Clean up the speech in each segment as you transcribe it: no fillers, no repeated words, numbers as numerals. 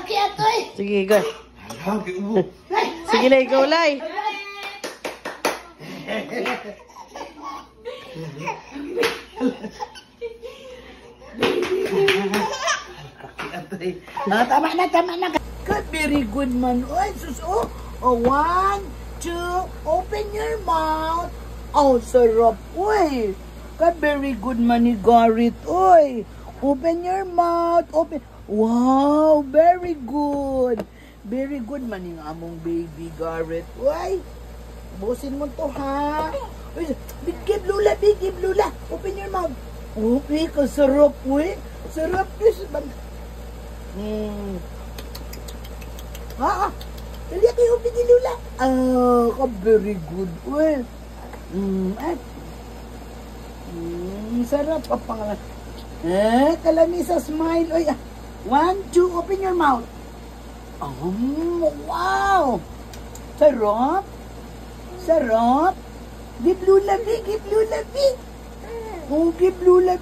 Laki atoy. Sige, go. Sige, Lay, ikaw, Lay. Tama na. Good, very good man. Oy, sus, oh. Oh, 1, 2, open your mouth. Oh, sarap, oy. God, very good man ni Garrett, oy. Open your mouth, open. Wow, very good. Very good man yung among baby Garrett, oy. Busin mo to, ha? Big Lula. Open your mouth. Okay, kasarap, oy. Sarap, yes. Dali kayo, open ni Lula. Very good, oy. Sarap ang pangalan. Kalamisa, smile. Oy, 1, 2, open your mouth. Wow! Sarap. Give Lula, Oh, give Lula,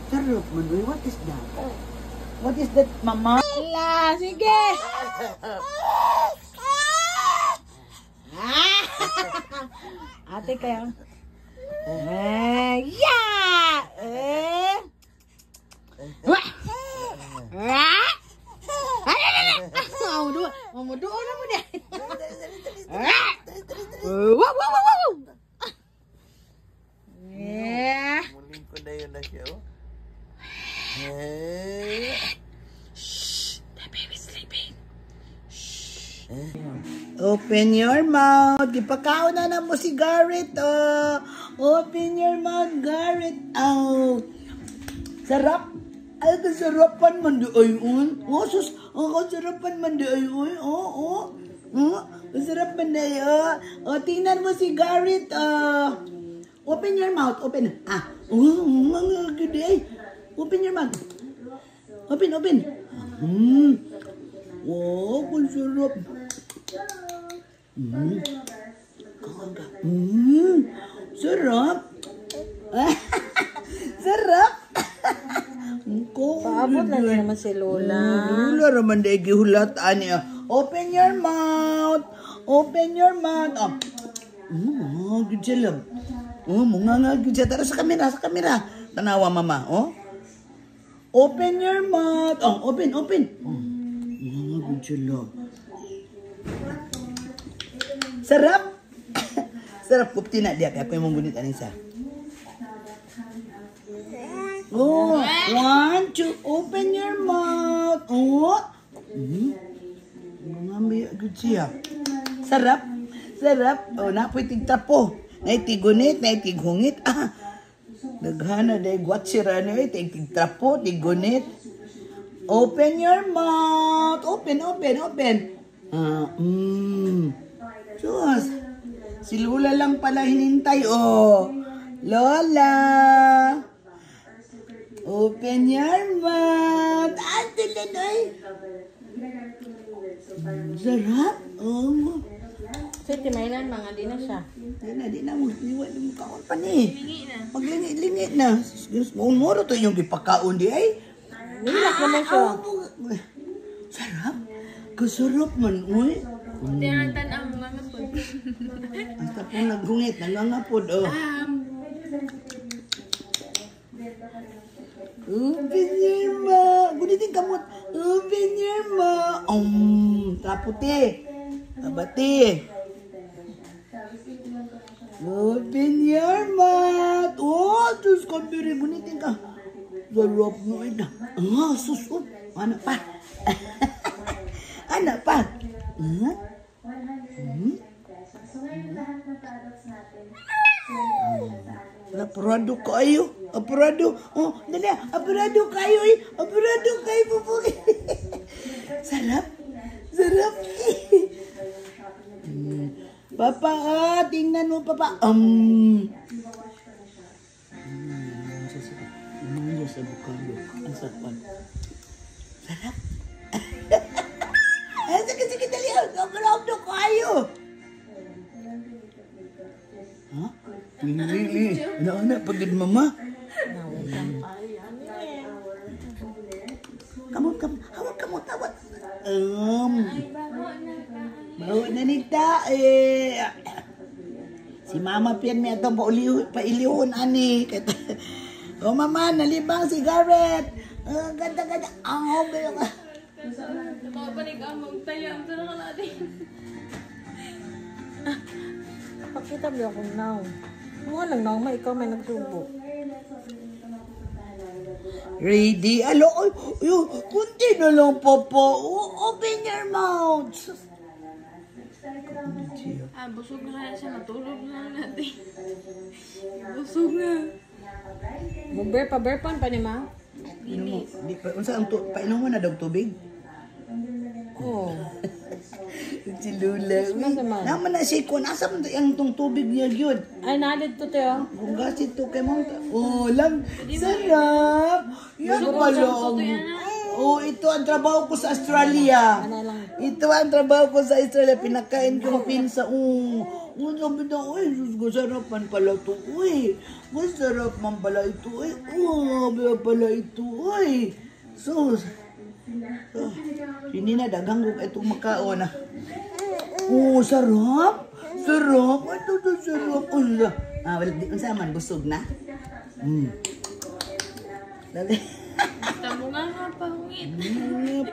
Sarap man, oy. What is that? What is that, mama? Ala, sige. Ate kayo. Yeah! Mamuduo na mo din. Wow! Yeah. Muling ko na yun na siya, oh. Shh, the baby's sleeping. Shh. Open your mouth. Ipakaon na mo si Garrett, oh. Open your mouth, Garrett. Oh. Sarap. Ay, kasarapan man di ayon. Oh, sus. Oh, kasarapan man di ayon. Oh. Kasarap man di ayon. Oh, tingnan mo si Garrett, oh. Open your mouth. Open. Mga gede. Open your mouth. Open. Wow, kasarap. Sarap. Sarap. Paabot na naman si Lola. Lola raman dahil gihulataan niya. Open your mouth. Mga gudya lang. Mga gudya. Tara sa kamera. Tanawa, mama. Open your mouth. Open. Mga gudya lang. Sarap. Sarap. Kupti na dia. Kaya ko yung mong gunit anisa. Oh, 1, 2, open your mouth. Oh. Mamaya good siya. Sarap. Oh, napoy tigtapo. Naitigunit, naitighungit. Naghana day gwatsira ni tigtrapo, tigunit. Open your mouth. Open. Sus. Si Lola lang pala hinintay, oh. Lola. Open your mouth. Lanoy. Sarap. Oh. So, timainan mga di na siya. Di na mo. Iwan mo kaon pa ni. Maglingit na. Moro to yung gipakaon di ay. Nilak naman siya. Sarap. Kasarap man, uy. Tinatan ang mga po. Basta po naghungit, nangangapod, oh. Open your mouth. Gunitin kamot. Open your mouth. Taputi. Abati. Open your mouth. Oh, Diyos ko, biri. Gunitin ka. Sarap mo ina. Susun. Anak pa. Anak pa. Apurado kayo. Oh, dali. Apurado kayo eh. Apurado kayo po. Sarap. Papa, tingnan mo, Papa. Sa bukalo. Ang sarap. Sarap. Sige, dali. Apurado kayo. Ha? Lili. Anak-anak, pagod mama. Hawak ka mo, tawat. Bawa na nita, eh. Si Mama Pian may itong pailihon, ani. O Mama, nalibang si Garrett. Ganda. Gaya ka. Mapanig ang magtaya. Ang sarang ka natin. Pakita mo akong now. Mga lang now, ikaw may nagtubo. Ready? Alo, ay, kunti na lang, Papa. Open your mouth. Busog na siya. Matulog na natin. Busog na. Berpan pa ni Ma? Di pa, unsa ang painom mo na daw tubig? Oo. Si Lula. Naman na siya ko, nasa mo ang tong tubig niya yun. Ay, nalit to tayo. Kung gasit to kay mo. Oh, lang. Sarap. Yan pala. Oh, ito ang trabaho ko sa Australia. Ito ang trabaho ko sa Australia. Pinakain ko pinsa. Sabi na, uy, sarapan pala ito. Uy, masarap man pala ito. Uy, pala ito. Uy. So, hindi na dagang ko itong makaon. Sarap. Sarap. Ito sarap. Unsa man, busog na? Dali. Tamo nga pangit.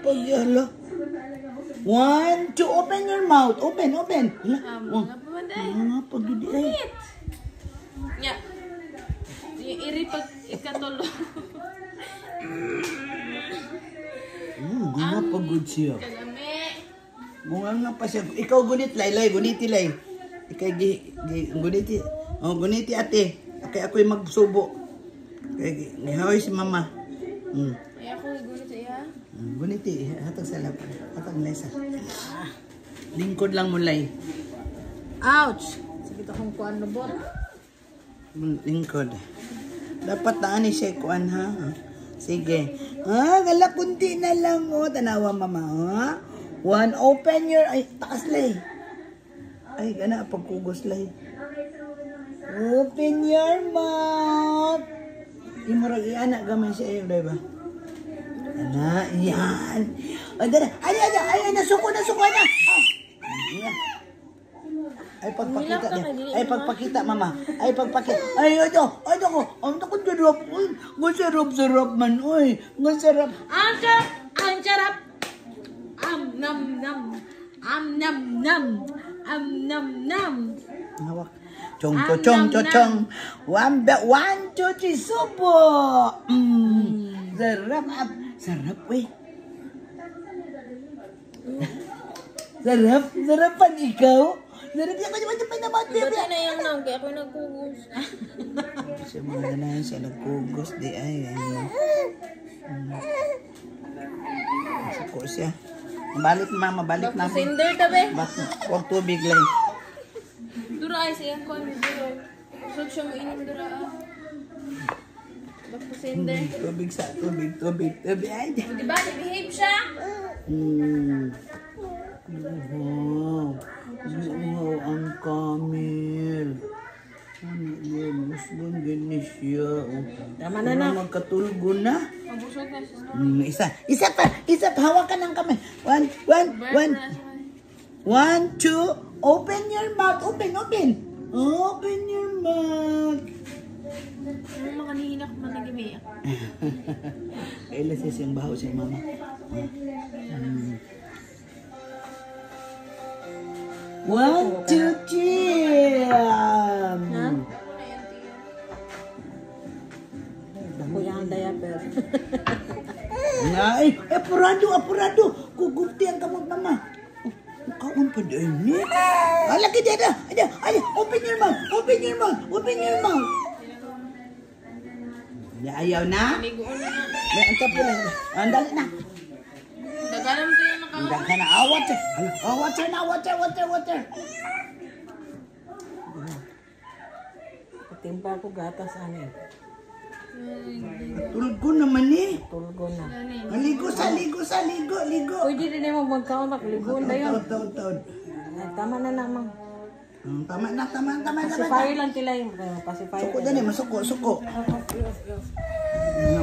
Pagyala. 1, 2, open your mouth. Open. Mga pamanday. Pagdudi ay. Nya. Iri pag ikatulo. Guna pagod siya. Kalami. Bunga nga pa siya. Ikaw gunit, Laylay. Guniti, Lay. Ikaw guniti. Oh, guniti ate. Okay, ako'y magsubo. Okay, nihaway si Mama. Ay ako igulit sa iya. Guniti. Hatag sa lapan. Hatag lesa. Lingkod lang mo, Lay. Ouch! Sige akong kuan lubot. Lingkod. Dapat na ani siya kuan ha. Sige. Gala kunti na lang oh. Tanawa Mama ha. 1, open your... Ay, taas Lay. Ay, gana pagkugos Lay. Open your mouth. Imurag anak gamay siya iyo, diba? Ana, yan. Ay, nasuko na. Ay, pagpakita niya. Ay, pagpakita, Mama. Ay, pagpakita. Ay, ito ko. Ang takot sarap. Uy, masarap man. Uy, masarap. Ang sarap! Nam. Hawak. Chong. 1, 2, 3, subo. Sarap, uy. Sarapan ikaw. Sarap yan. Macam naman. Ba't na yung nang kaya ako nagkugos. Siya mga ganahan siya nagkugos. Di ay. Suko siya. Balik Mama, balik na. Sinder tabi. Huwag tubig lang. Dura ay siya ko ni dura. Busog siya mo inom dura. Bakit sinder? Tubig. Ay, Di ba? Behave siya? Wow, ang kamil. Ano yun? Mas ganyan siya. Tama na. Magkatulgo na. Mabusog na siya. Isa pa. Hawakan ng kamay. 1, 2. Open your mouth. Open your mouth. Ano mga nihinak man nag-imiyak? Kailan siya siyang bahaw siya, Mama. 1, 2, 3. Ako yung diaper. Ay, apurado. Gugupti ang kamot, Mama. Kaon pa din ni. Lagi dia. Open your mouth. Ayaw na? Ligoon na nga. May ang kapo lang. Andali na. Dagalan ko yung nakaw. Hanggang ka na. Water. Timpa ko gatas ani. Tulog ko naman eh. Tulgo na. Ligo. Pwede din mo magkaon magligon dayon. Taon. Tama na namang. Tama na. Pacifier lang tilay. Pacifier. Suko dyan eh, masuko. Nga,